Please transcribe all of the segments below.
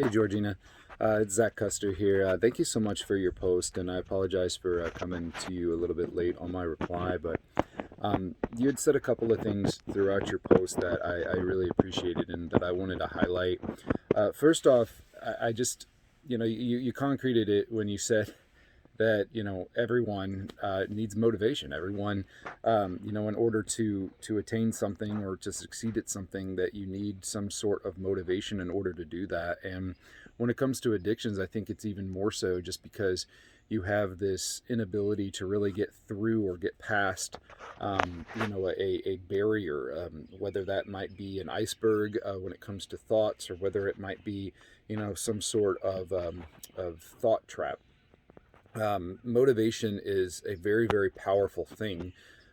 Hey Georgina, it's Zach Custer here. Thank you so much for your post, and I apologize for coming to you a little bit late on my reply, but you had said a couple of things throughout your post that I really appreciated and that I wanted to highlight. First off, I just, you concreted it when you said that everyone needs motivation. Everyone, in order to attain something or to succeed at something, that you need some sort of motivation in order to do that. And when it comes to addictions, I think it's even more so, just because you have this inability to really get through or get past, a barrier, whether that might be an iceberg when it comes to thoughts, or whether it might be, some sort of thought trap. Motivation is a very, very powerful thing.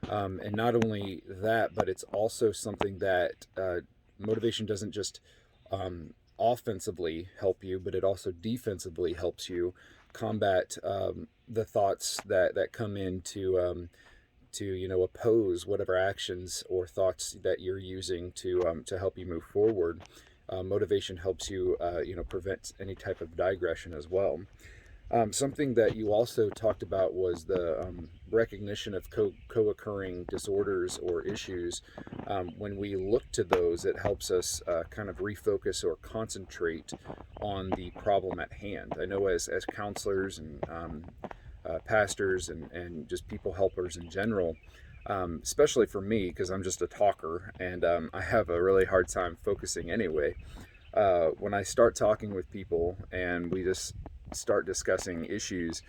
And not only that, but it's also something that motivation doesn't just offensively help you, but it also defensively helps you combat the thoughts that come in to oppose whatever actions or thoughts that you're using to help you move forward. Motivation helps you prevent any type of digression as well. Something that you also talked about was the recognition of co-occurring disorders or issues. When we look to those, it helps us kind of refocus or concentrate on the problem at hand. I know as counselors and pastors and just people helpers in general, especially for me, because I'm just a talker and I have a really hard time focusing anyway. When I start talking with people and we just start discussing issues,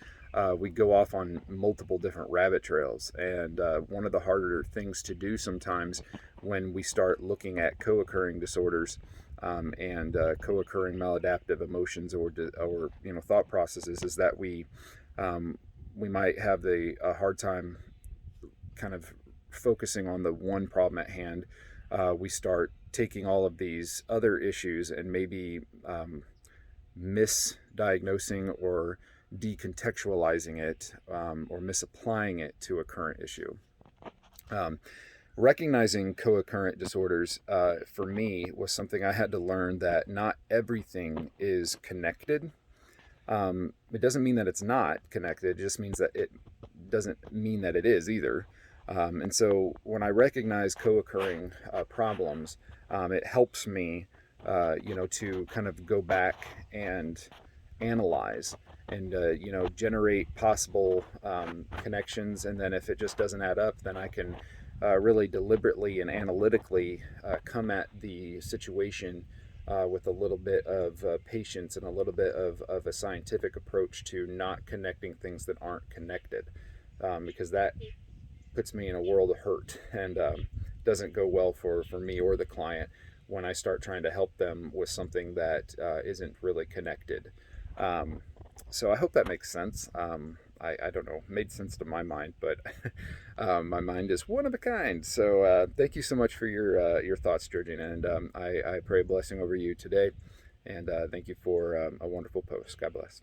we go off on multiple different rabbit trails. And one of the harder things to do sometimes when we start looking at co-occurring disorders and co-occurring maladaptive emotions or thought processes is that we might have a hard time kind of focusing on the one problem at hand. We start taking all of these other issues and maybe misdiagnosing or decontextualizing it, or misapplying it to a current issue. Recognizing co-occurrent disorders for me was something I had to learn, that not everything is connected. It doesn't mean that it's not connected. It just means that it doesn't mean that it is either. And so when I recognize co-occurring problems, it helps me to kind of go back and analyze and, generate possible connections. And then if it just doesn't add up, then I can really deliberately and analytically come at the situation with a little bit of patience and a little bit of a scientific approach to not connecting things that aren't connected, because that puts me in a world of hurt and doesn't go well for me or the client when I start trying to help them with something that isn't really connected. So I hope that makes sense. I don't know, made sense to my mind, but my mind is one of a kind. So thank you so much for your thoughts, Georgina, and I pray a blessing over you today, and thank you for a wonderful post. God bless.